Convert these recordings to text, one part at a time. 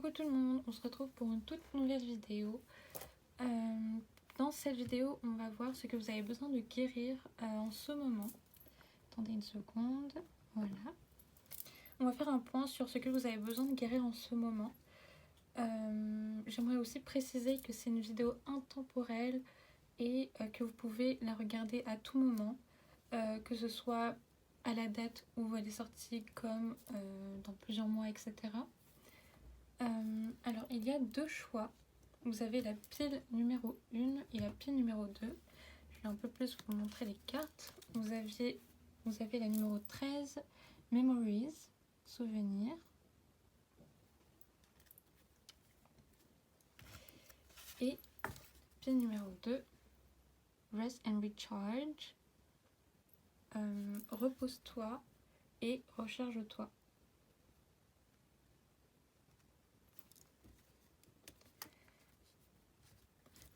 Coucou tout le monde, on se retrouve pour une toute nouvelle vidéo. Dans cette vidéo, on va voir ce que vous avez besoin de guérir en ce moment. Attendez une seconde, voilà. On va faire un point sur ce que vous avez besoin de guérir en ce moment. J'aimerais aussi préciser que c'est une vidéo intemporelle et que vous pouvez la regarder à tout moment, que ce soit à la date où elle est sortie comme dans plusieurs mois, etc. Alors, il y a deux choix. Vous avez la pile numéro 1 et la pile numéro 2. Je vais un peu plus vous montrer les cartes. Vous avez la numéro 13, Memories, souvenirs. Et pile numéro 2, Rest and Recharge, repose-toi et recharge-toi.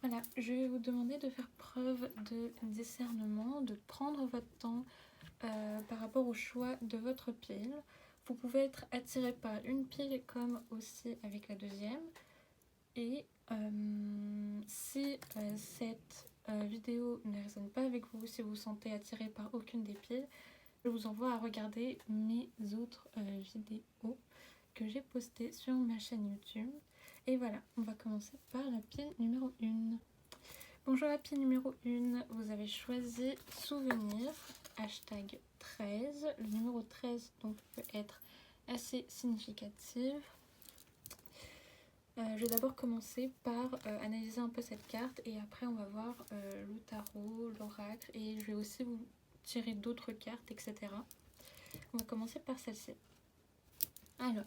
Voilà, je vais vous demander de faire preuve de discernement, de prendre votre temps par rapport au choix de votre pile. Vous pouvez être attiré par une pile comme aussi avec la deuxième. Et si cette vidéo ne résonne pas avec vous, si vous vous sentez attiré par aucune des piles, je vous envoie à regarder mes autres vidéos que j'ai postées sur ma chaîne YouTube. Et voilà, on va commencer par la pile numéro 1. Bonjour la pile numéro 1, vous avez choisi souvenir, hashtag 13. Le numéro 13 donc peut être assez significatif. Je vais d'abord commencer par analyser un peu cette carte et après on va voir le tarot, l'oracle et je vais aussi vous tirer d'autres cartes, etc. On va commencer par celle-ci. Alors,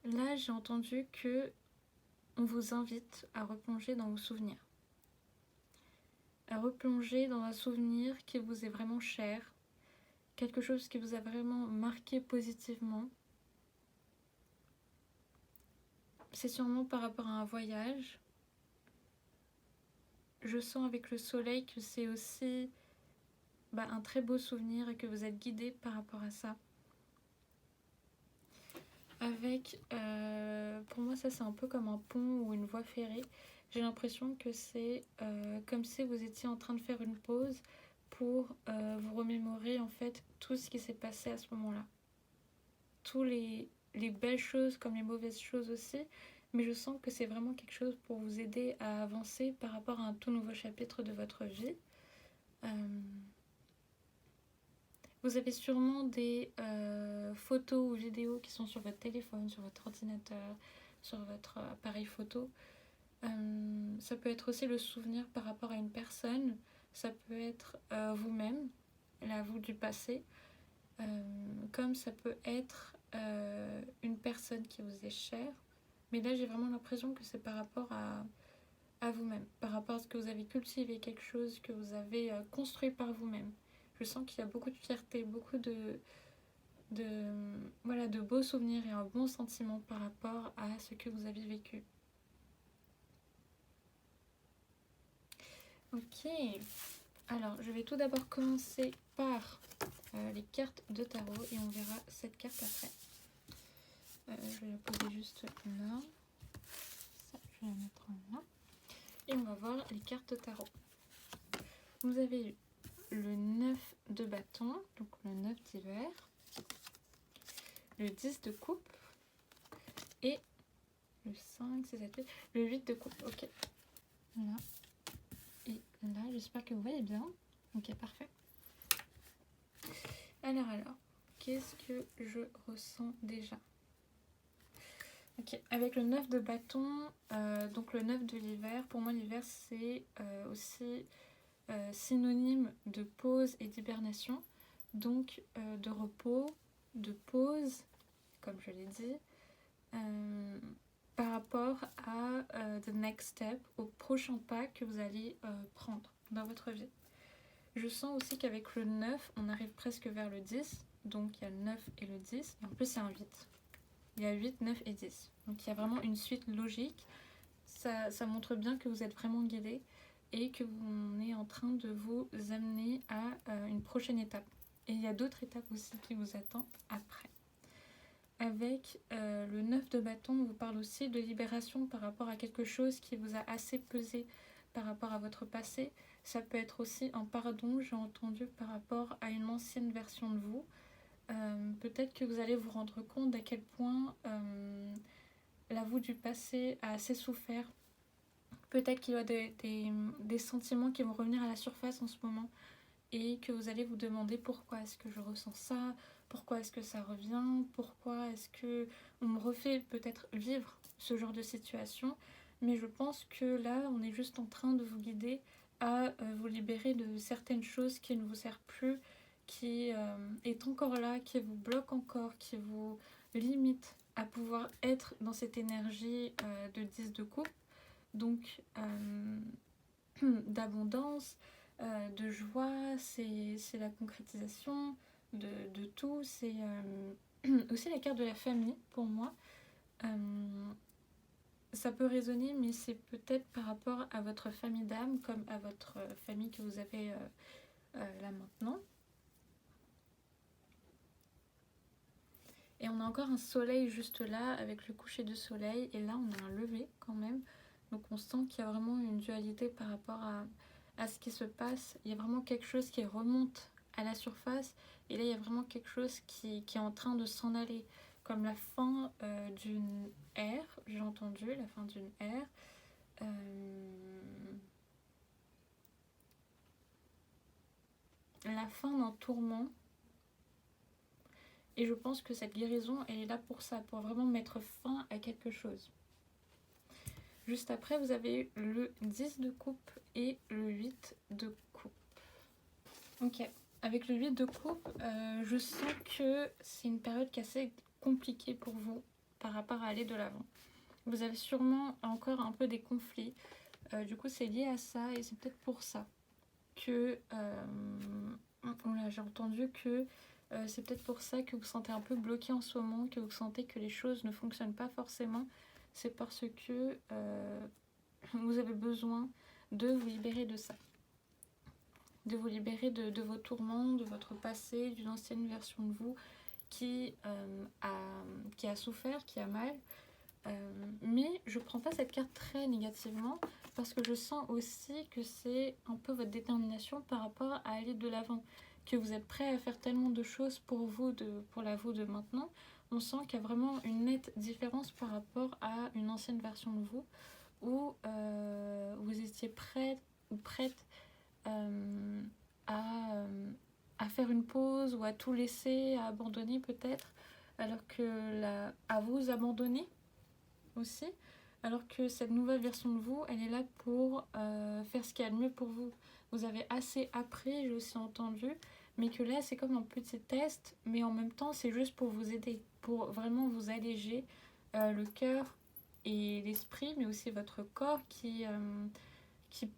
là j'ai entendu que on vous invite à replonger dans vos souvenirs. À replonger dans un souvenir qui vous est vraiment cher, quelque chose qui vous a vraiment marqué positivement. C'est sûrement par rapport à un voyage. Je sens avec le soleil que c'est aussi un très beau souvenir et que vous êtes guidé par rapport à ça. Avec, pour moi ça c'est un peu comme un pont ou une voie ferrée. J'ai l'impression que c'est comme si vous étiez en train de faire une pause pour vous remémorer en fait tout ce qui s'est passé à ce moment-là. Tous les belles choses comme les mauvaises choses aussi. Mais je sens que c'est vraiment quelque chose pour vous aider à avancer par rapport à un tout nouveau chapitre de votre vie. Vous avez sûrement des photos ou vidéos qui sont sur votre téléphone, sur votre ordinateur, sur votre appareil photo. Ça peut être aussi le souvenir par rapport à une personne. Ça peut être vous-même, la vous du passé. Comme ça peut être une personne qui vous est chère. Mais là, j'ai vraiment l'impression que c'est par rapport à vous-même. Par rapport à ce que vous avez cultivé, quelque chose que vous avez construit par vous-même. Je sens qu'il y a beaucoup de fierté, beaucoup de beaux souvenirs et un bon sentiment par rapport à ce que vous avez vécu. Ok, alors je vais tout d'abord commencer par les cartes de tarot et on verra cette carte après. Je vais la poser juste là. Ça, je vais la mettre là. Et on va voir les cartes de tarot. Vous avez eu le 9 de bâton, donc le 9 d'hiver, le 10 de coupe et le 5, c'est ça, le 8 de coupe. Ok, là et là, j'espère que vous voyez bien. Ok, parfait. Alors, qu'est-ce que je ressens déjà? Ok, avec le 9 de bâton, donc le 9 de l'hiver, pour moi l'hiver c'est aussi synonyme de pause et d'hibernation, donc de repos, de pause, comme je l'ai dit, par rapport à the next step, au prochain pas que vous allez prendre dans votre vie. Je sens aussi qu'avec le 9, on arrive presque vers le 10, donc il y a le 9 et le 10, et en plus c'est un 8. Il y a 8, 9 et 10. Donc il y a vraiment une suite logique. Ça montre bien que vous êtes vraiment guidé et que on est en train de vous amener à une prochaine étape. Et il y a d'autres étapes aussi qui vous attendent après. avec le 9 de bâton, on vous parle aussi de libération par rapport à quelque chose qui vous a assez pesé par rapport à votre passé. Ça peut être aussi un pardon, j'ai entendu, par rapport à une ancienne version de vous. Peut-être que vous allez vous rendre compte d'à quel point la vous du passé a assez souffert. Peut-être qu'il y a des sentiments qui vont revenir à la surface en ce moment et que vous allez vous demander pourquoi est-ce que je ressens ça, pourquoi est-ce que ça revient, pourquoi est-ce que on me refait peut-être vivre ce genre de situation. Mais je pense que là, on est juste en train de vous guider à vous libérer de certaines choses qui ne vous servent plus, qui est encore là, qui vous bloque encore, qui vous limite à pouvoir être dans cette énergie de 10 de coupe. Donc d'abondance, de joie, c'est la concrétisation de tout. C'est aussi la carte de la famille pour moi. Ça peut résonner, mais c'est peut-être par rapport à votre famille d'âme, comme à votre famille que vous avez là maintenant. Et on a encore un soleil juste là, avec le coucher du soleil, et là on a un lever quand même. Donc on sent qu'il y a vraiment une dualité par rapport à ce qui se passe. Il y a vraiment quelque chose qui remonte à la surface, et là il y a vraiment quelque chose qui est en train de s'en aller. Comme la fin d'une ère, j'ai entendu, la fin d'une ère. La fin d'un tourment. Et je pense que cette guérison, elle est là pour ça, pour vraiment mettre fin à quelque chose. Juste après, vous avez le 10 de coupe et le 8 de coupe. Ok, avec le 8 de coupe, je sens que c'est une période qui est assez compliquée pour vous par rapport à aller de l'avant. Vous avez sûrement encore un peu des conflits. Du coup, c'est lié à ça et c'est peut-être pour ça que... j'ai entendu que c'est peut-être pour ça que vous vous sentez un peu bloqué en ce moment, que vous sentez que les choses ne fonctionnent pas forcément. C'est parce que vous avez besoin de vous libérer de ça. De vous libérer de vos tourments, de votre passé, d'une ancienne version de vous qui a souffert, qui a mal. Mais je ne prends pas cette carte très négativement parce que je sens aussi que c'est un peu votre détermination par rapport à aller de l'avant, que vous êtes prêt à faire tellement de choses pour vous, pour la vous de maintenant. On sent qu'il y a vraiment une nette différence par rapport à une ancienne version de vous où vous étiez prête ou prête à faire une pause ou à tout laisser, à abandonner peut-être, alors que à vous abandonner aussi, alors que cette nouvelle version de vous, elle est là pour faire ce qu'il y a de mieux pour vous. Vous avez assez appris, j'ai aussi entendu, mais que là c'est comme un petit test, mais en même temps c'est juste pour vous aider, pour vraiment vous alléger le cœur et l'esprit, mais aussi votre corps qui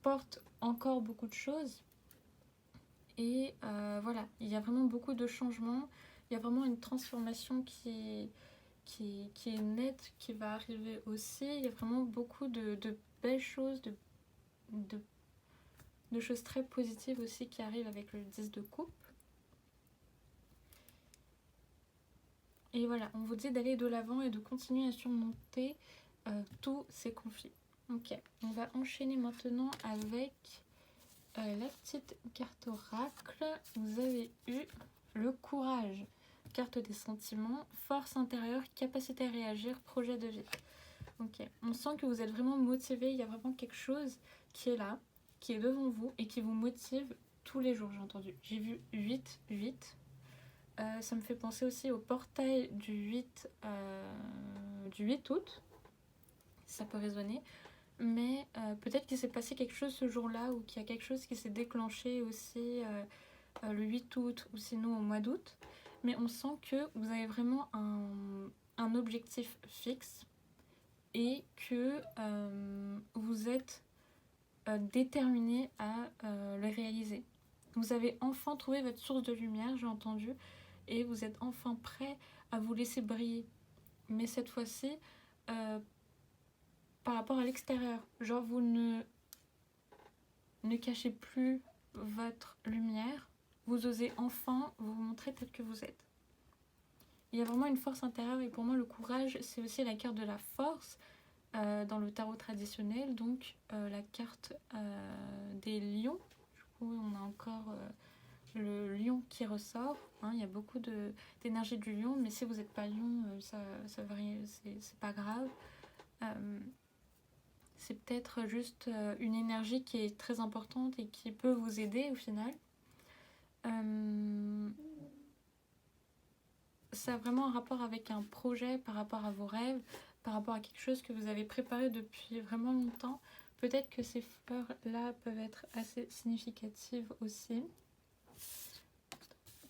porte encore beaucoup de choses. Et voilà, il y a vraiment beaucoup de changements, il y a vraiment une transformation qui est nette, qui va arriver aussi. Il y a vraiment beaucoup de belles choses, de choses très positives aussi qui arrivent avec le 10 de coupe. Et voilà, on vous dit d'aller de l'avant et de continuer à surmonter tous ces conflits. Ok, on va enchaîner maintenant avec la petite carte oracle. Vous avez eu le courage. Carte des sentiments, force intérieure, capacité à réagir, projet de vie. Ok, on sent que vous êtes vraiment motivé, il y a vraiment quelque chose qui est là, qui est devant vous et qui vous motive tous les jours, j'ai entendu. J'ai vu 8. Ça me fait penser aussi au portail du 8 août, ça peut résonner. Mais peut-être qu'il s'est passé quelque chose ce jour-là ou qu'il y a quelque chose qui s'est déclenché aussi le 8 août ou sinon au mois d'août. Mais on sent que vous avez vraiment un objectif fixe et que vous êtes déterminé à le réaliser. Vous avez enfin trouvé votre source de lumière, j'ai entendu, et vous êtes enfin prêt à vous laisser briller. Mais cette fois-ci, par rapport à l'extérieur, genre vous ne cachez plus votre lumière, vous osez enfin vous montrer tel que vous êtes. Il y a vraiment une force intérieure et pour moi le courage c'est aussi la carte de la force dans le tarot traditionnel, donc la carte des lions. Du coup on a encore le lion qui ressort, hein. Il y a beaucoup d'énergie du lion, mais si vous n'êtes pas lion ça varie, c'est pas grave. C'est peut-être juste une énergie qui est très importante et qui peut vous aider au final. Ça a vraiment un rapport avec un projet, par rapport à vos rêves, par rapport à quelque chose que vous avez préparé depuis vraiment longtemps. Peut-être que ces fleurs-là peuvent être assez significatives aussi.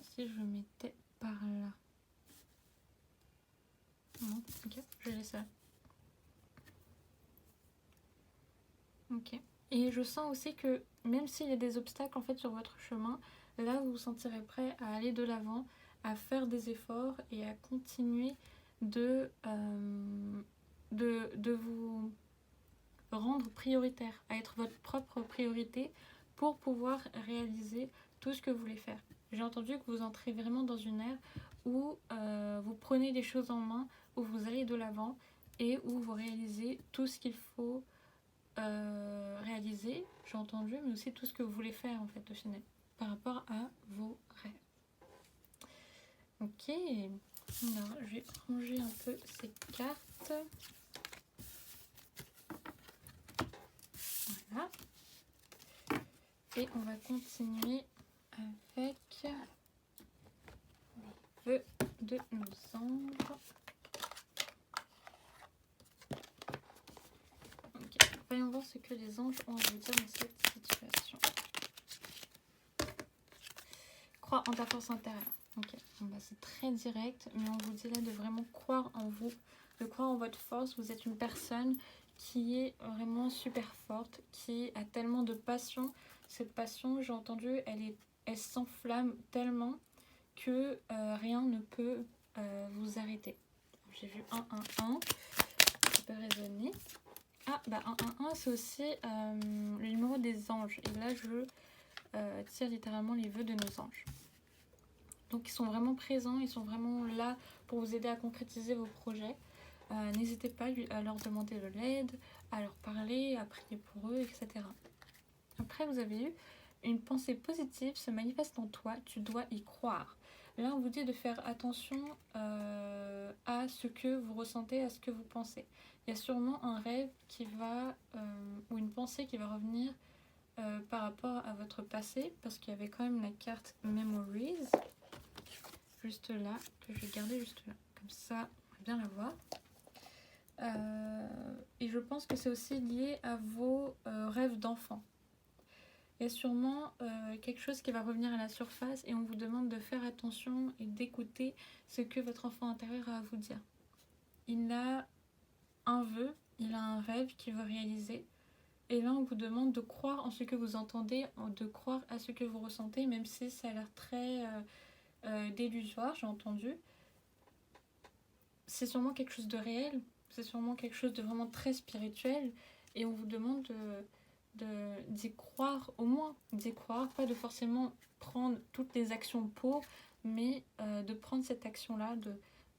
Si je mettais par là. Non, ok, je laisse ça. Ok. Et je sens aussi que même s'il y a des obstacles en fait sur votre chemin, là vous vous sentirez prêt à aller de l'avant, à faire des efforts et à continuer de vous rendre prioritaire, à être votre propre priorité pour pouvoir réaliser tout ce que vous voulez faire. J'ai entendu que vous entrez vraiment dans une ère où vous prenez les choses en main, où vous allez de l'avant et où vous réalisez tout ce qu'il faut réaliser, j'ai entendu, mais aussi tout ce que vous voulez faire en fait au final, par rapport à vos rêves. Ok, alors je vais ranger un peu ces cartes. Voilà. Et on va continuer avec les vœux de nos anges. Ok, voyons voir ce que les anges ont à vous dire dans cette situation. Crois en ta force intérieure. Ok, bon bah c'est très direct, mais on vous dit là de vraiment croire en vous, de croire en votre force. Vous êtes une personne qui est vraiment super forte, qui a tellement de passion. Cette passion, j'ai entendu, elle s'enflamme tellement que rien ne peut vous arrêter. J'ai vu 1-1-1, ça peut résonner. Ah, bah 1-1-1, c'est aussi le numéro des anges. Et là, je tire littéralement les vœux de nos anges. Donc, ils sont vraiment présents, ils sont vraiment là pour vous aider à concrétiser vos projets. N'hésitez pas à leur demander de l'aide, à leur parler, à prier pour eux, etc. Après, vous avez eu une pensée positive se manifeste en toi, tu dois y croire. Là, on vous dit de faire attention à ce que vous ressentez, à ce que vous pensez. Il y a sûrement un rêve qui va, ou une pensée qui va revenir par rapport à votre passé, parce qu'il y avait quand même la carte Memories, juste là, que je vais garder juste là. Comme ça, on va bien la voir. Et je pense que c'est aussi lié à vos rêves d'enfant. Il y a sûrement quelque chose qui va revenir à la surface et on vous demande de faire attention et d'écouter ce que votre enfant intérieur a à vous dire. Il a un vœu, il a un rêve qu'il veut réaliser. Et là, on vous demande de croire en ce que vous entendez, de croire à ce que vous ressentez, même si ça a l'air très délusoire, j'ai entendu. C'est sûrement quelque chose de réel, c'est sûrement quelque chose de vraiment très spirituel. Et on vous demande d'y croire au moins, d'y croire, pas de forcément prendre toutes les actions pour, mais de prendre cette action-là,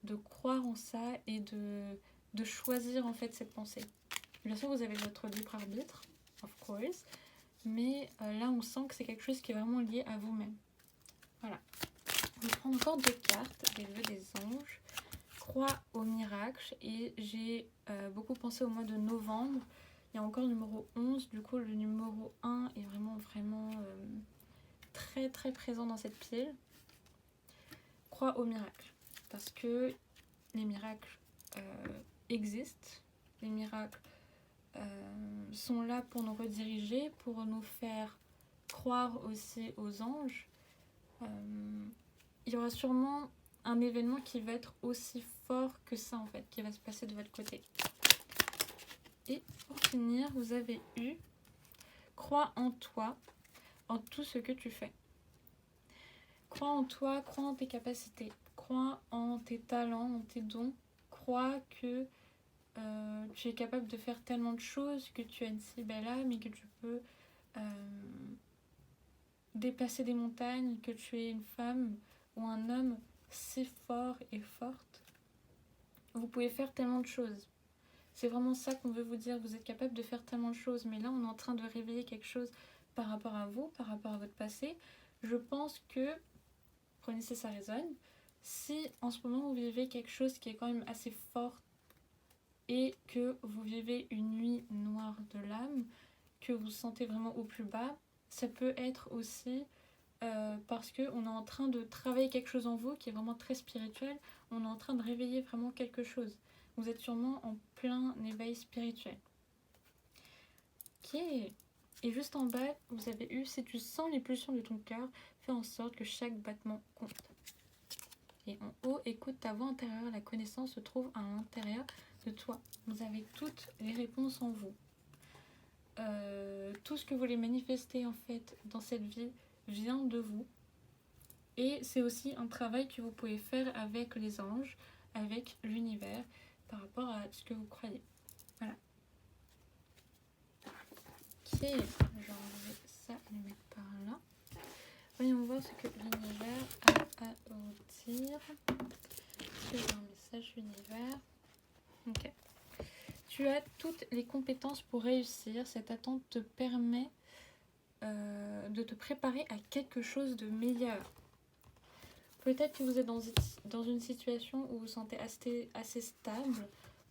de croire en ça et de choisir en fait cette pensée. Bien sûr, vous avez votre libre arbitre, of course, mais là, on sent que c'est quelque chose qui est vraiment lié à vous-même. Voilà. Je vais prendre encore 2 cartes, les vœux des anges. Crois au miracle, et j'ai beaucoup pensé au mois de novembre. Il y a encore le numéro 11, du coup, le numéro 1 est vraiment très très présent dans cette pile. Crois au miracle, parce que les miracles existent, les miracles sont là pour nous rediriger, pour nous faire croire aussi aux anges. Il y aura sûrement un événement qui va être aussi fort que ça en fait, qui va se passer de votre côté. Et pour finir, vous avez eu crois en toi, en tout ce que tu fais. Crois en toi, crois en tes capacités, crois en tes talents, en tes dons. Crois que tu es capable de faire tellement de choses, que tu as une si belle âme et que tu peux dépasser des montagnes, que tu es une femme ou un homme si fort et forte. Vous pouvez faire tellement de choses. C'est vraiment ça qu'on veut vous dire. Vous êtes capable de faire tellement de choses. Mais là, on est en train de réveiller quelque chose par rapport à vous, par rapport à votre passé. Je pense que, prenez si ça résonne, si en ce moment vous vivez quelque chose qui est quand même assez fort et que vous vivez une nuit noire de l'âme, que vous sentez vraiment au plus bas, ça peut être aussi parce qu'on est en train de travailler quelque chose en vous qui est vraiment très spirituel. On est en train de réveiller vraiment quelque chose. Vous êtes sûrement en plein éveil spirituel. Ok. Et juste en bas, vous avez eu, si tu sens les pulsions de ton cœur, fais en sorte que chaque battement compte. Et en haut, écoute ta voix intérieure, la connaissance se trouve à l'intérieur de toi. Vous avez toutes les réponses en vous. Tout ce que vous voulez manifester en fait dans cette vie vient de vous. Et c'est aussi un travail que vous pouvez faire avec les anges, avec l'univers, par rapport à ce que vous croyez. Voilà. Ok, je vais enlever ça et le mettre par là. Voyons voir ce que l'univers a à vous dire. Sur un message univers. Ok. Tu as toutes les compétences pour réussir. Cette attente te permet de te préparer à quelque chose de meilleur. Peut-être que vous êtes dans une situation où vous vous sentez assez stable.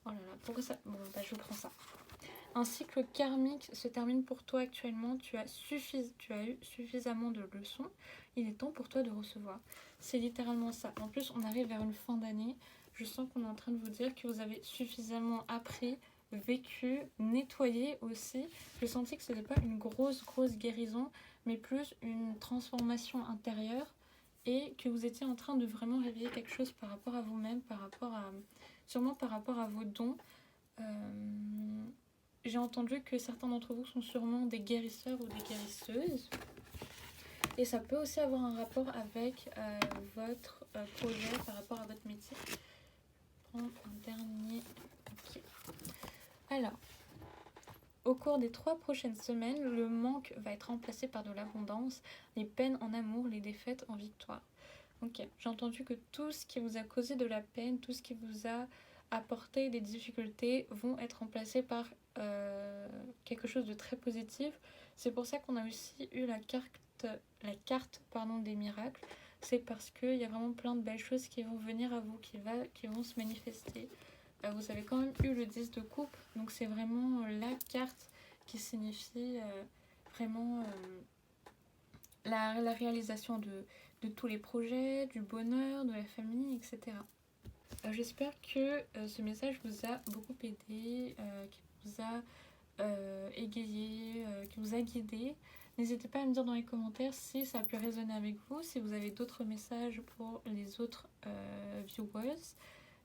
Oh là là, pourquoi ça... Bon, bah je prends ça. Un cycle karmique se termine pour toi actuellement. Tu as eu suffisamment de leçons. Il est temps pour toi de recevoir. C'est littéralement ça. En plus, on arrive vers une fin d'année. Je sens qu'on est en train de vous dire que vous avez suffisamment appris, vécu, nettoyé aussi. Je sentis que ce n'était pas une grosse guérison, mais plus une transformation intérieure. Et que vous étiez en train de vraiment réveiller quelque chose par rapport à vous-même, sûrement par rapport à vos dons. J'ai entendu que certains d'entre vous sont sûrement des guérisseurs ou des guérisseuses. Et ça peut aussi avoir un rapport avec votre projet par rapport à votre métier. Je vais prendre un dernier. Okay. Alors, au cours des 3 prochaines semaines, le manque va être remplacé par de l'abondance, les peines en amour, les défaites en victoire. Ok, j'ai entendu que tout ce qui vous a causé de la peine, tout ce qui vous a apporté des difficultés vont être remplacés par quelque chose de très positif. C'est pour ça qu'on a aussi eu la carte des miracles. C'est parce qu'il y a vraiment plein de belles choses qui vont venir à vous, qui vont se manifester. Vous avez quand même eu le 10 de coupe, donc c'est vraiment la carte qui signifie vraiment la réalisation de tous les projets, du bonheur, de la famille, etc. J'espère que ce message vous a beaucoup aidé, qui vous a égayé, qui vous a guidé. N'hésitez pas à me dire dans les commentaires si ça a pu résonner avec vous, si vous avez d'autres messages pour les autres viewers,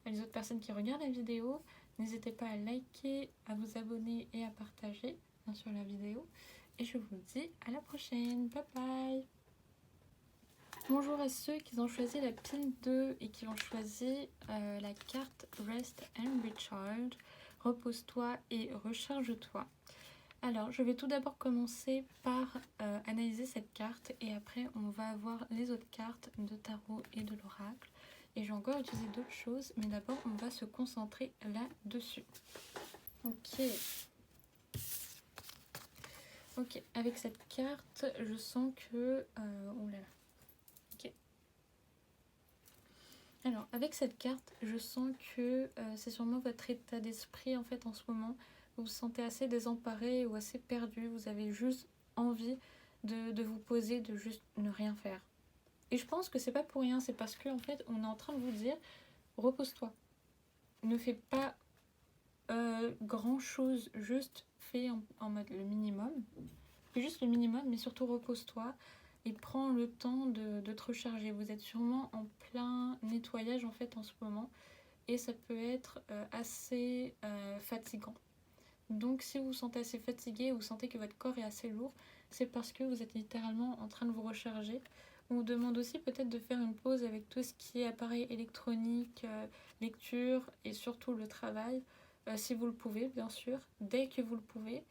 les autres personnes qui regardent la vidéo. N'hésitez pas à liker, à vous abonner et à partager bien sûr la vidéo. Et je vous dis à la prochaine. Bye bye. Bonjour à ceux qui ont choisi la pile 2 et qui ont choisi la carte Rest and Recharge. Repose-toi et recharge-toi. Alors, je vais tout d'abord commencer par analyser cette carte et après on va avoir les autres cartes de tarot et de l'oracle. Et j'ai encore utilisé d'autres choses, mais d'abord on va se concentrer là-dessus. Ok, avec cette carte, je sens que... oh là là. Ok. Alors, avec cette carte, je sens que c'est sûrement votre état d'esprit en fait en ce moment. Vous vous sentez assez désemparé ou assez perdu. Vous avez juste envie de vous poser, de juste ne rien faire. Et je pense que c'est pas pour rien, c'est parce que en fait, on est en train de vous dire, repose-toi. Ne fais pas grand chose, juste fais en mode le minimum. Fais juste le minimum, mais surtout repose-toi et prends le temps de te recharger. Vous êtes sûrement en plein nettoyage en fait en ce moment et ça peut être assez fatigant. Donc si vous vous sentez assez fatigué, vous sentez que votre corps est assez lourd, c'est parce que vous êtes littéralement en train de vous recharger. On vous demande aussi peut-être de faire une pause avec tout ce qui est appareil électronique, lecture et surtout le travail, si vous le pouvez bien sûr, dès que vous le pouvez,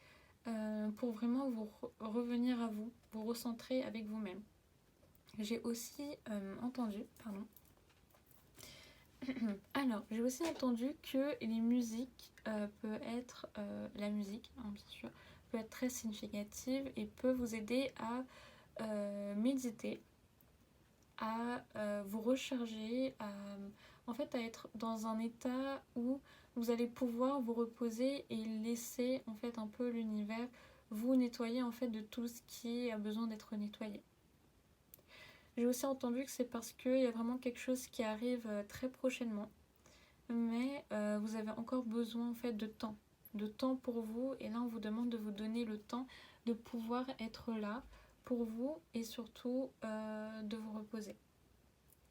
pour vraiment vous revenir à vous, vous recentrer avec vous-même. J'ai aussi entendu, Alors, j'ai aussi entendu que les musiques peut être, la musique, hein, bien sûr, peut être très significative et peut vous aider à méditer, à vous recharger, en fait, à être dans un état où vous allez pouvoir vous reposer et laisser en fait un peu l'univers vous nettoyer en fait de tout ce qui a besoin d'être nettoyé. J'ai aussi entendu que c'est parce qu'il y a vraiment quelque chose qui arrive très prochainement, mais vous avez encore besoin en fait de temps pour vous, et là on vous demande de vous donner le temps de pouvoir être là pour vous et surtout de vous reposer.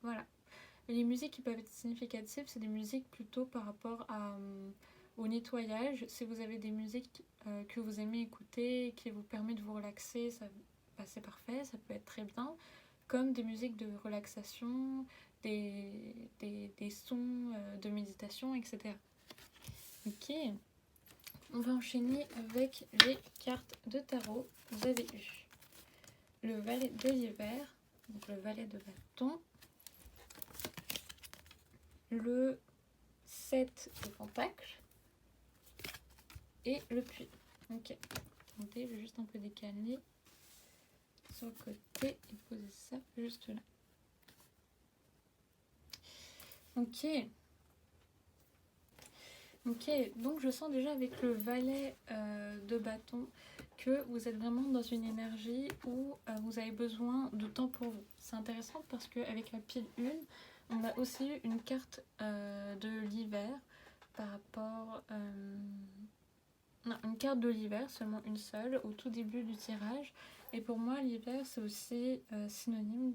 Voilà. Et les musiques qui peuvent être significatives, c'est des musiques plutôt par rapport au nettoyage. Si vous avez des musiques que vous aimez écouter, qui vous permettent de vous relaxer, ça, bah, c'est parfait, ça peut être très bien. Comme des musiques de relaxation, des sons de méditation, etc. Ok, on va enchaîner avec les cartes de tarot. Vous avez eu le valet de l'hiver, donc le valet de bâton, le 7 de pentacle et le puits. Ok, attendez, je vais juste un peu décaler sur le côté et poser ça juste là. Ok. Ok, donc je sens déjà avec le valet de bâton que vous êtes vraiment dans une énergie où vous avez besoin de temps pour vous. C'est intéressant parce qu'avec la pile 1, on a aussi eu une carte de l'hiver par rapport... non, une carte de l'hiver, seulement une seule, au tout début du tirage. Et pour moi, l'hiver, c'est aussi synonyme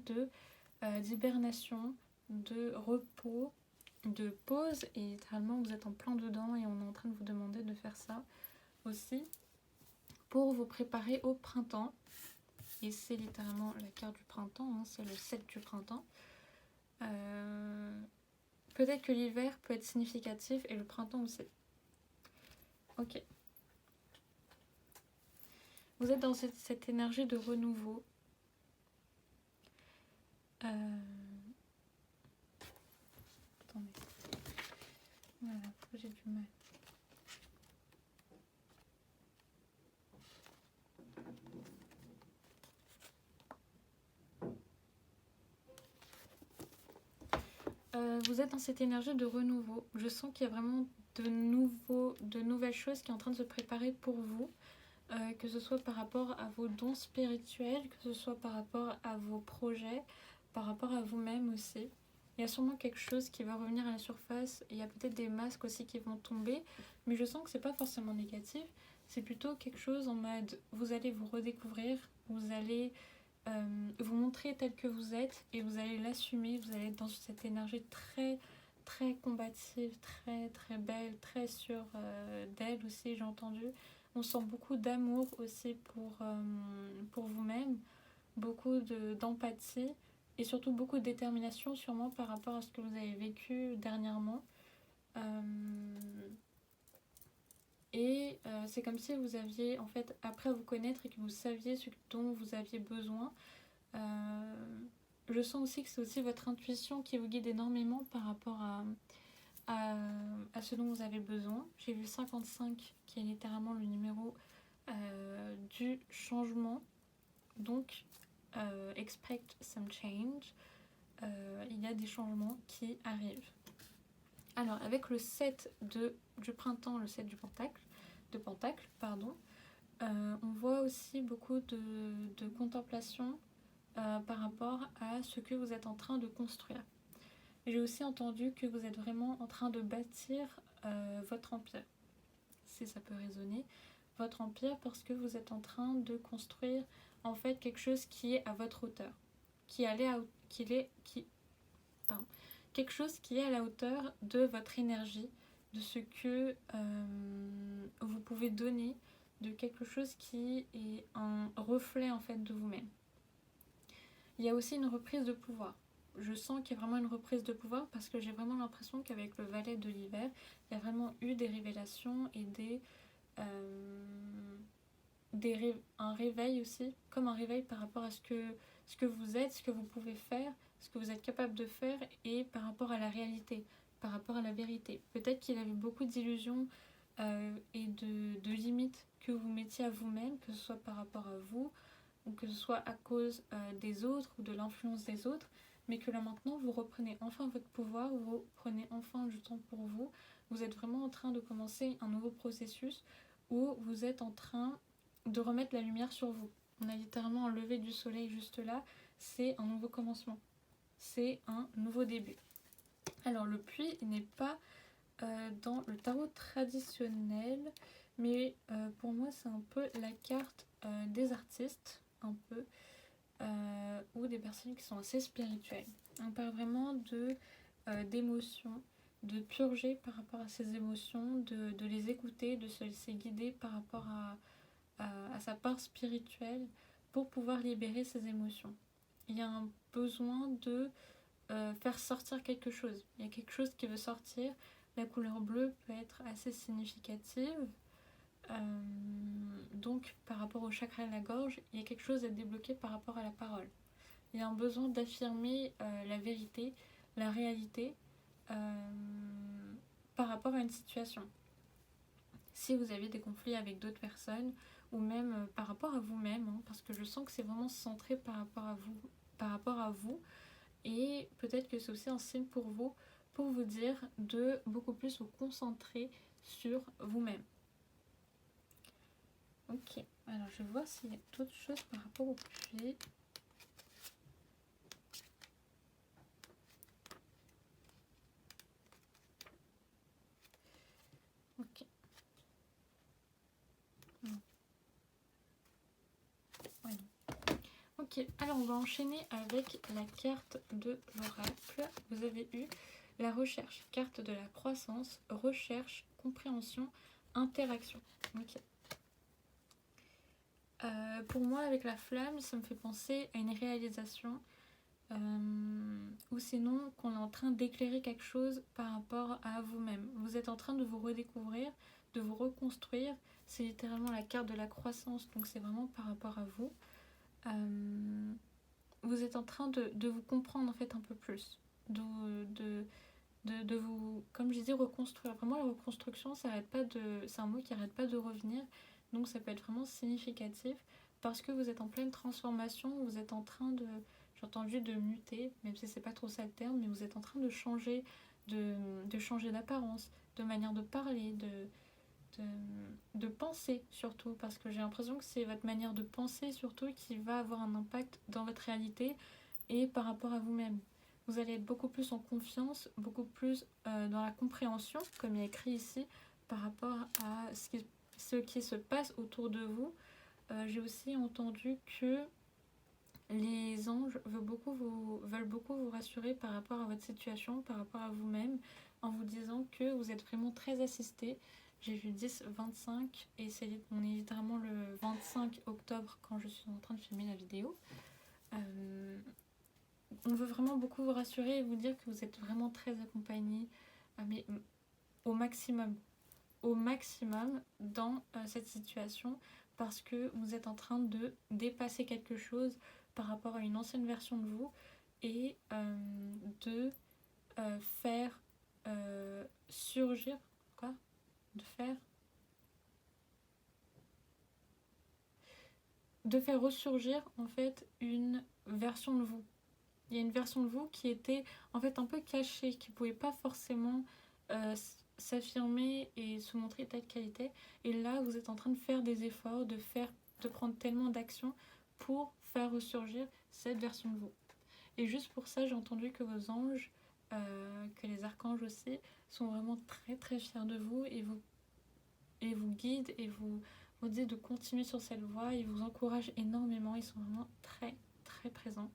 d'hibernation, de repos, de pause, et littéralement vous êtes en plein dedans et on est en train de vous demander de faire ça aussi pour vous préparer au printemps. Et c'est littéralement la carte du printemps, hein, c'est le 7 du printemps. Peut-être que l'hiver peut être significatif et le printemps aussi. Ok. Vous êtes dans cette énergie de renouveau. Attendez. Voilà, j'ai du mal. Vous êtes dans cette énergie de renouveau. Je sens qu'il y a vraiment de nouvelles choses qui sont en train de se préparer pour vous. Que ce soit par rapport à vos dons spirituels, que ce soit par rapport à vos projets, par rapport à vous-même aussi. Il y a sûrement quelque chose qui va revenir à la surface. Il y a peut-être des masques aussi qui vont tomber. Mais je sens que c'est pas forcément négatif. C'est plutôt quelque chose en mode vous allez vous redécouvrir, vous allez vous montrer tel que vous êtes et vous allez l'assumer. Vous allez être dans cette énergie très très combative, très très belle, très sûre d'elle aussi, j'ai entendu. On sent beaucoup d'amour aussi pour vous-même, beaucoup d'empathie et surtout beaucoup de détermination sûrement par rapport à ce que vous avez vécu dernièrement. C'est comme si vous aviez en fait appris à vous connaître et que vous saviez ce dont vous aviez besoin. Je sens aussi que c'est aussi votre intuition qui vous guide énormément par rapport à ce dont vous avez besoin. J'ai vu 55 qui est littéralement le numéro du changement. Donc, expect some change. Il y a des changements qui arrivent. Alors, avec le 7 du printemps, le 7 de pentacle, on voit aussi beaucoup de contemplation par rapport à ce que vous êtes en train de construire. J'ai aussi entendu que vous êtes vraiment en train de bâtir votre empire, si ça peut résonner, votre empire, parce que vous êtes en train de construire en fait quelque chose qui est à votre hauteur, quelque chose qui est à la hauteur de votre énergie, de ce que vous pouvez donner, de quelque chose qui est un reflet en fait de vous-même. Il y a aussi une reprise de pouvoir. Je sens qu'il y a vraiment une reprise de pouvoir parce que j'ai vraiment l'impression qu'avec le valet de l'hiver, il y a vraiment eu des révélations et un réveil aussi, comme un réveil par rapport à ce que vous êtes, ce que vous pouvez faire, ce que vous êtes capable de faire et par rapport à la réalité. par rapport à la vérité. Peut-être qu'il avait beaucoup d'illusions et de limites que vous mettiez à vous-même, que ce soit par rapport à vous, ou que ce soit à cause des autres ou de l'influence des autres, mais que là maintenant vous reprenez enfin votre pouvoir, vous prenez enfin du temps pour vous, vous êtes vraiment en train de commencer un nouveau processus où vous êtes en train de remettre la lumière sur vous. On a littéralement un lever du soleil juste là, c'est un nouveau commencement, c'est un nouveau début. Alors le puits, il n'est pas dans le tarot traditionnel, mais pour moi c'est un peu la carte des artistes, un peu, ou des personnes qui sont assez spirituelles. On parle vraiment d'émotions, de purger par rapport à ces émotions, de les écouter, de se laisser guider par rapport à sa part spirituelle pour pouvoir libérer ses émotions. Il y a un besoin de faire sortir quelque chose. Il y a quelque chose qui veut sortir. La couleur bleue peut être assez significative. Donc par rapport au chakra de la gorge, il y a quelque chose à débloquer par rapport à la parole. Il y a un besoin d'affirmer la vérité, la réalité par rapport à une situation. Si vous avez des conflits avec d'autres personnes ou même par rapport à vous-même, hein, parce que je sens que c'est vraiment centré par rapport à vous, et peut-être que c'est aussi un signe pour vous dire de beaucoup plus vous concentrer sur vous-même. Ok, alors je vais voir s'il y a d'autres choses par rapport au puits. Ok. Ouais. Ok, alors on va enchaîner avec la carte de l'oracle. Vous avez eu la recherche, carte de la croissance, recherche, compréhension, interaction. Ok. Pour moi, avec la flamme, ça me fait penser à une réalisation ou sinon qu'on est en train d'éclairer quelque chose par rapport à vous-même. Vous êtes en train de vous redécouvrir, de vous reconstruire. C'est littéralement la carte de la croissance, donc c'est vraiment par rapport à vous. Vous êtes en train de vous comprendre en fait un peu plus, de vous, comme je disais, reconstruire. Vraiment, la reconstruction, c'est un mot qui n'arrête pas de revenir, donc ça peut être vraiment significatif parce que vous êtes en pleine transformation, vous êtes en train j'ai entendu de muter, même si c'est pas trop ça le terme, mais vous êtes en train de changer, de changer d'apparence, de manière de parler, de penser surtout, parce que j'ai l'impression que c'est votre manière de penser surtout qui va avoir un impact dans votre réalité et par rapport à vous-même. Vous allez être beaucoup plus en confiance, beaucoup plus dans la compréhension, comme il y a écrit ici, par rapport à ce qui se passe autour de vous. J'ai aussi entendu que les anges veulent beaucoup vous rassurer par rapport à votre situation, par rapport à vous-même, en vous disant que vous êtes vraiment très assisté. J'ai vu 10-25 et on est littéralement le 25 octobre quand je suis en train de filmer la vidéo. On veut vraiment beaucoup vous rassurer et vous dire que vous êtes vraiment très accompagné, mais au maximum dans cette situation, parce que vous êtes en train de dépasser quelque chose par rapport à une ancienne version de vous et de faire surgir quoi de faire ressurgir en fait une version de vous. Il y a une version de vous qui était en fait un peu cachée, qui ne pouvait pas forcément s'affirmer et se montrer telle qu'elle était. Et là, vous êtes en train de faire des efforts, de prendre tellement d'actions pour faire ressurgir cette version de vous. Et juste pour ça, j'ai entendu que vos anges, que les archanges aussi, sont vraiment très très fiers de vous et vous guident et vous disent de continuer sur cette voie. Ils vous encouragent énormément. Ils sont vraiment très très présents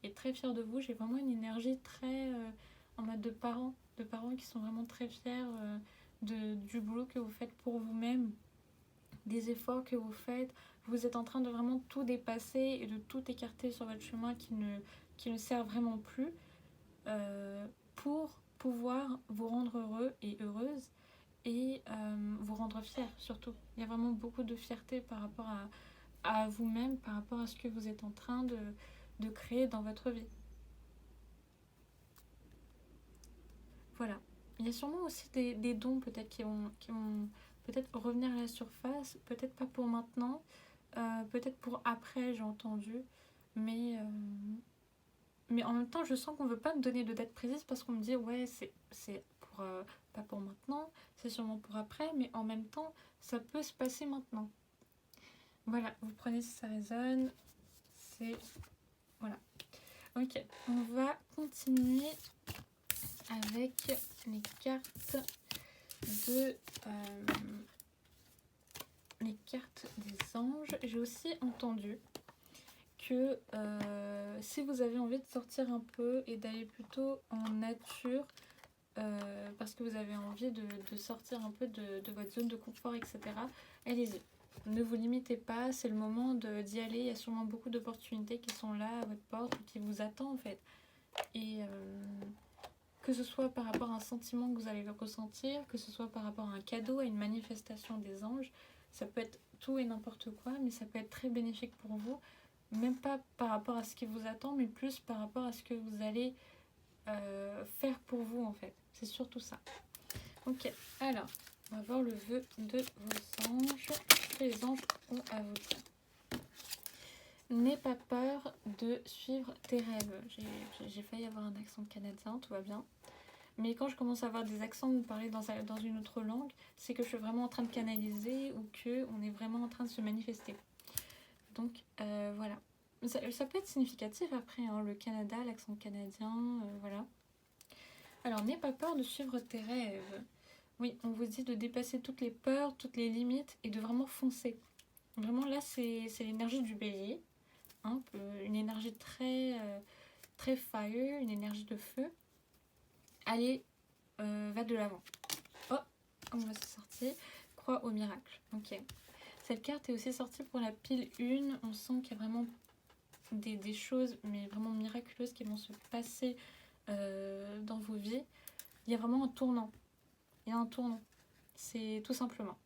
et très fiers de vous. J'ai vraiment une énergie très en mode de parents qui sont vraiment très fiers du boulot que vous faites pour vous-même, des efforts que vous faites. Vous êtes en train de vraiment tout dépasser et de tout écarter sur votre chemin qui ne sert vraiment plus pour pouvoir vous rendre heureux et heureuse et vous rendre fier surtout. Il y a vraiment beaucoup de fierté par rapport à vous-même, par rapport à ce que vous êtes en train de créer dans votre vie. Voilà. Il y a sûrement aussi des dons peut-être qui vont peut-être revenir à la surface, peut-être pas pour maintenant, peut-être pour après, j'ai entendu. Mais, euh, mais en même temps, je sens qu'on veut pas me donner de date précise parce qu'on me dit, ouais, c'est pour, pas pour maintenant, c'est sûrement pour après, mais en même temps, ça peut se passer maintenant. Voilà, vous prenez si ça résonne. C'est... Voilà. Ok, on va continuer avec les cartes de... les cartes des anges. J'ai aussi entendu que si vous avez envie de sortir un peu et d'aller plutôt en nature, parce que vous avez envie de sortir un peu de votre zone de confort, etc., allez-y. Ne vous limitez pas, c'est le moment d'y aller. Il y a sûrement beaucoup d'opportunités qui sont là à votre porte ou qui vous attendent en fait. Et que ce soit par rapport à un sentiment que vous allez ressentir, que ce soit par rapport à un cadeau, à une manifestation des anges, ça peut être tout et n'importe quoi, mais ça peut être très bénéfique pour vous. Même pas par rapport à ce qui vous attend, mais plus par rapport à ce que vous allez faire pour vous en fait. C'est surtout ça. Ok, alors, on va voir le vœu de vos anges. Que les anges ont à vous dire. N'aie pas peur de suivre tes rêves. J'ai failli avoir un accent canadien, tout va bien. Mais quand je commence à avoir des accents ou parler dans une autre langue, c'est que je suis vraiment en train de canaliser ou qu'on est vraiment en train de se manifester. Donc voilà. Ça peut être significatif après, hein, le Canada, l'accent canadien, voilà. Alors, n'aie pas peur de suivre tes rêves. Oui, on vous dit de dépasser toutes les peurs, toutes les limites et de vraiment foncer. Vraiment, là, c'est l'énergie du bélier. Hein, une énergie très fire, une énergie de feu. Allez, va de l'avant. Oh, on va se sortir. Crois au miracle. Ok. Cette carte est aussi sortie pour la pile 1. On sent qu'il y a vraiment des choses, mais vraiment miraculeuses qui vont se passer dans vos vies. Il y a vraiment un tournant. Il y a un tournant. C'est tout simplement.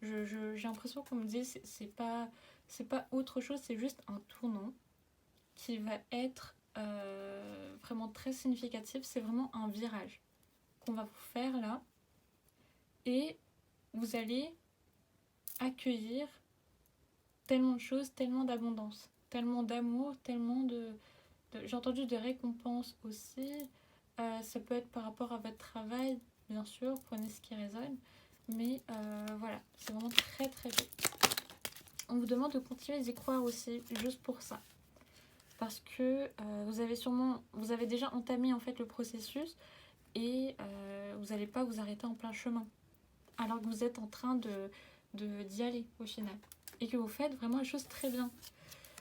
J'ai l'impression qu'on me dit c'est pas autre chose, c'est juste un tournant qui va être vraiment très significatif. C'est vraiment un virage qu'on va vous faire là. Et vous allez accueillir tellement de choses, tellement d'abondance, tellement d'amour, tellement j'ai entendu des récompenses aussi. Ça peut être par rapport à votre travail, bien sûr, prenez ce qui résonne. Mais voilà, c'est vraiment très très beau. On vous demande de continuer d'y croire aussi, juste pour ça. Parce que vous avez déjà entamé en fait le processus et vous n'allez pas vous arrêter en plein chemin. Alors que vous êtes en train d'y aller au final. Et que vous faites vraiment les choses très bien.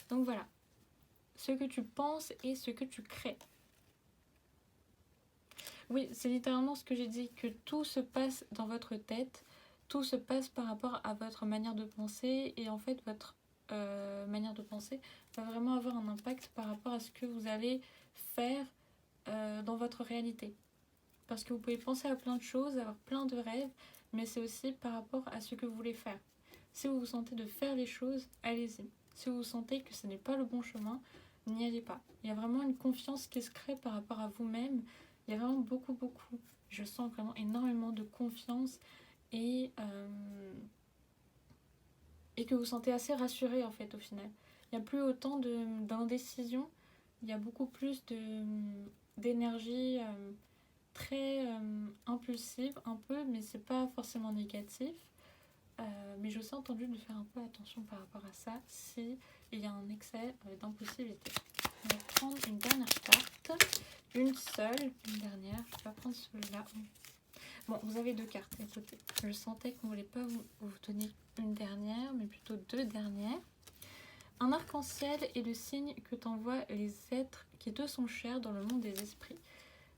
Donc voilà. Ce que tu penses et ce que tu crées. Oui, c'est littéralement ce que j'ai dit, que tout se passe dans votre tête, tout se passe par rapport à votre manière de penser, et en fait votre manière de penser va vraiment avoir un impact par rapport à ce que vous allez faire dans votre réalité. Parce que vous pouvez penser à plein de choses, avoir plein de rêves, mais c'est aussi par rapport à ce que vous voulez faire. Si vous vous sentez de faire les choses, allez-y. Si vous sentez que ce n'est pas le bon chemin, n'y allez pas. Il y a vraiment une confiance qui se crée par rapport à vous-même. Il y a vraiment beaucoup. Je sens vraiment énormément de confiance et que vous sentez assez rassuré en fait au final. Il n'y a plus autant d'indécision. Il y a beaucoup plus d'énergie très impulsive un peu, mais c'est pas forcément négatif. Mais j'ai aussi entendu de faire un peu attention par rapport à ça si il y a un excès d'impulsivité. On va prendre une dernière carte, une seule, une dernière. Je vais pas prendre celui-là. Bon, vous avez 2 cartes. Écoutez, je sentais qu'on voulait pas vous donner une dernière, mais plutôt 2 dernières. Un arc-en-ciel est le signe que t'envoient les êtres qui te sont chers dans le monde des esprits.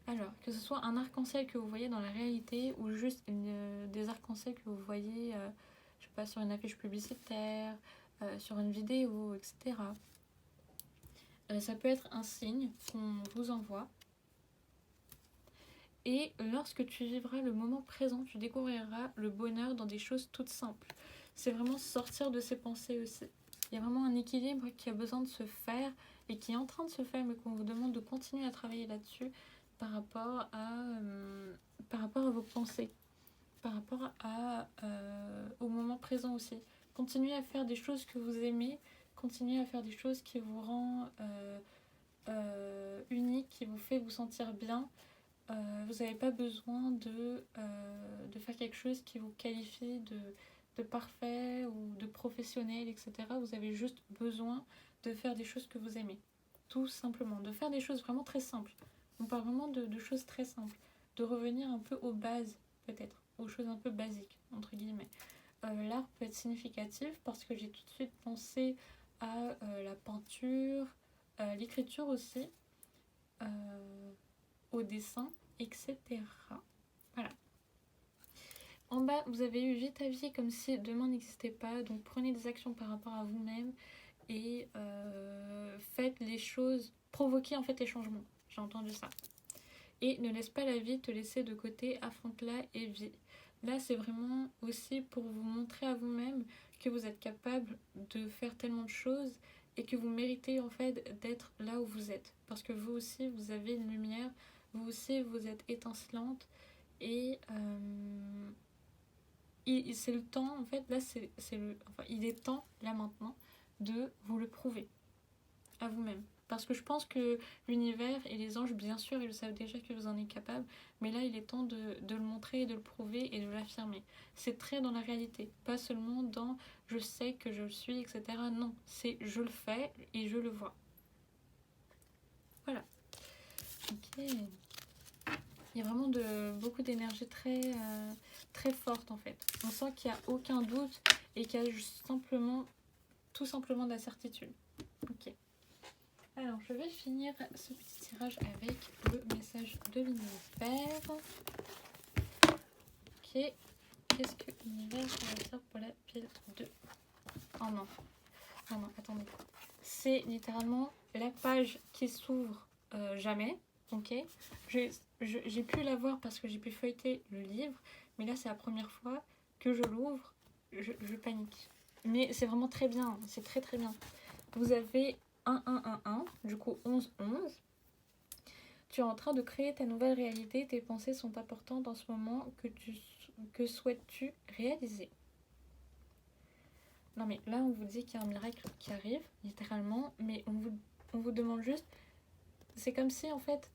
Alors, que ce soit un arc-en-ciel que vous voyez dans la réalité ou juste des arcs-en-ciel que vous voyez, je sais pas, sur une affiche publicitaire, sur une vidéo, etc. Ça peut être un signe qu'on vous envoie. Et lorsque tu vivras le moment présent, tu découvriras le bonheur dans des choses toutes simples. C'est vraiment sortir de ses pensées aussi. Il y a vraiment un équilibre qui a besoin de se faire et qui est en train de se faire, mais qu'on vous demande de continuer à travailler là-dessus par rapport à vos pensées, par rapport au moment présent aussi. Continuez à faire des choses que vous aimez, continuez à faire des choses qui vous rendent unique, qui vous fait vous sentir bien. Vous n'avez pas besoin de faire quelque chose qui vous qualifie de parfait ou de professionnel, etc. Vous avez juste besoin de faire des choses que vous aimez. Tout simplement. De faire des choses vraiment très simples. On parle vraiment de choses très simples. De revenir un peu aux bases, peut-être. Aux choses un peu basiques, entre guillemets. L'art peut être significatif parce que j'ai tout de suite pensé à la peinture, l'écriture aussi, au dessin, etc. Voilà. En bas, vous avez eu vite à vie comme si demain n'existait pas. Donc prenez des actions par rapport à vous-même et faites les choses, provoquez en fait les changements. J'ai entendu ça. Et ne laisse pas la vie te laisser de côté, affronte-la et vis. Là, c'est vraiment aussi pour vous montrer à vous-même que vous êtes capable de faire tellement de choses et que vous méritez en fait d'être là où vous êtes. Parce que vous aussi, vous avez une lumière, vous aussi, vous êtes étincelante et c'est le temps, en fait, là, il est temps, là maintenant, de vous le prouver à vous-même. Parce que je pense que l'univers et les anges, bien sûr, ils savent déjà que vous en êtes capable, mais là, il est temps de le montrer, de le prouver et de l'affirmer. C'est très dans la réalité, pas seulement dans je sais que je le suis, etc. Non, c'est je le fais et je le vois. Voilà. Ok. Il y a vraiment beaucoup d'énergie très forte en fait. On sent qu'il n'y a aucun doute et qu'il y a tout simplement de la certitude. Ok. Alors, je vais finir ce petit tirage avec le message de l'univers. Ok. Qu'est-ce que l'univers va dire pour la pile 2 ? Oh non. Oh non, attendez. C'est littéralement la page qui s'ouvre jamais. Ok. J'ai pu la voir parce que j'ai pu feuilleter le livre. Mais là, c'est la première fois que je l'ouvre. Je panique. Mais c'est vraiment très bien. C'est très très bien. Vous avez 1-1-1-1, du coup 11-11. Tu es en train de créer ta nouvelle réalité. Tes pensées sont importantes en ce moment. Que souhaites-tu réaliser ? Non mais là on vous dit qu'il y a un miracle qui arrive, littéralement. Mais on vous demande juste... C'est comme si en fait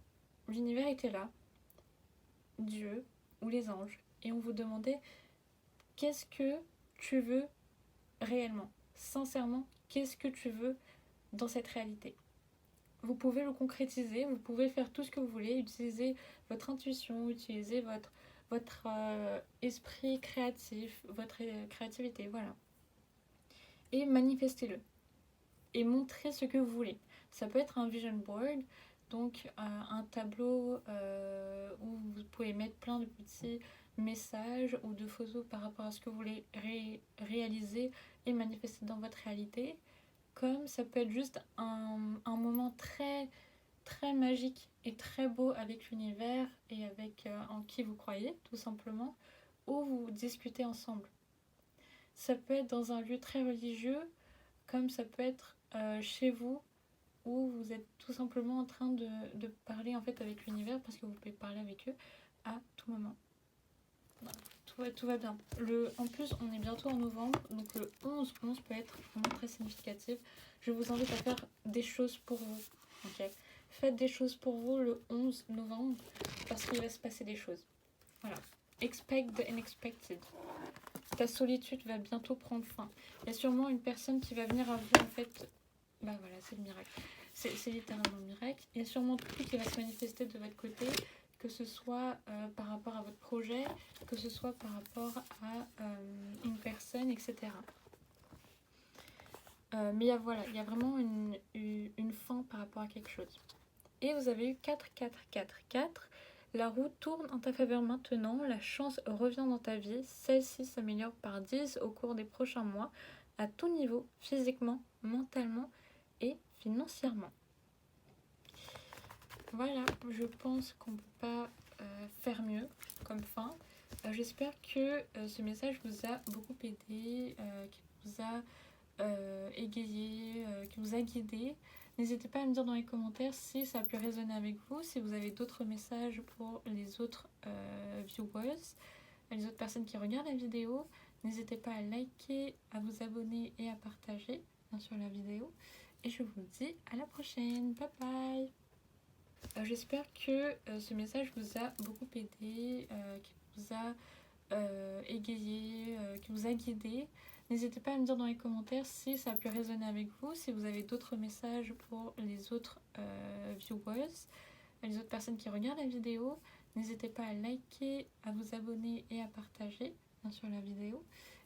l'univers était là. Dieu ou les anges. Et on vous demandait qu'est-ce que tu veux réellement ? Sincèrement, qu'est-ce que tu veux dans cette réalité ? Vous pouvez le concrétiser, vous pouvez faire tout ce que vous voulez, utiliser votre intuition, utiliser votre esprit créatif, votre créativité, voilà. Et manifestez-le. Et montrez ce que vous voulez. Ça peut être un vision board, donc un tableau où vous pouvez mettre plein de petits messages ou de photos par rapport à ce que vous voulez réaliser et manifester dans votre réalité. Comme ça peut être juste un moment très très magique et très beau avec l'univers et avec en qui vous croyez, tout simplement, où vous discutez ensemble. Ça peut être dans un lieu très religieux, comme ça peut être chez vous, où vous êtes tout simplement en train de parler en fait avec l'univers, parce que vous pouvez parler avec eux à tout moment. Voilà. Tout va bien. En plus, on est bientôt en novembre, donc le 11 peut être vraiment très significatif. Je vous invite à faire des choses pour vous. Ok. Faites des choses pour vous le 11 novembre, parce qu'il va se passer des choses. Voilà. Expect the unexpected. Ta solitude va bientôt prendre fin. Il y a sûrement une personne qui va venir à vous, en fait. Bah voilà, c'est le miracle. C'est littéralement le miracle. Il y a sûrement tout qui va se manifester de votre côté, que ce soit par rapport à votre projet, que ce soit par rapport à une personne, etc. Mais il y a vraiment une fin par rapport à quelque chose. Et vous avez eu 4, 4, 4, 4. La roue tourne en ta faveur maintenant, la chance revient dans ta vie, celle-ci s'améliore par 10 au cours des prochains mois, à tout niveau, physiquement, mentalement et financièrement. Voilà, je pense qu'on ne peut pas faire mieux comme fin. J'espère que ce message vous a beaucoup aidé, qu'il vous a égayé, qui vous a guidé. N'hésitez pas à me dire dans les commentaires si ça a pu résonner avec vous, si vous avez d'autres messages pour les autres viewers, les autres personnes qui regardent la vidéo. N'hésitez pas à liker, à vous abonner et à partager bien sûr la vidéo. Et je vous dis à la prochaine. Bye bye. J'espère que ce message vous a beaucoup aidé, qu'il vous a égayé, qui vous a guidé. N'hésitez pas à me dire dans les commentaires si ça a pu résonner avec vous, si vous avez d'autres messages pour les autres viewers, les autres personnes qui regardent la vidéo. N'hésitez pas à liker, à vous abonner et à partager bien sûr la vidéo.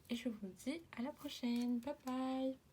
Et je vous dis à la prochaine. Bye bye.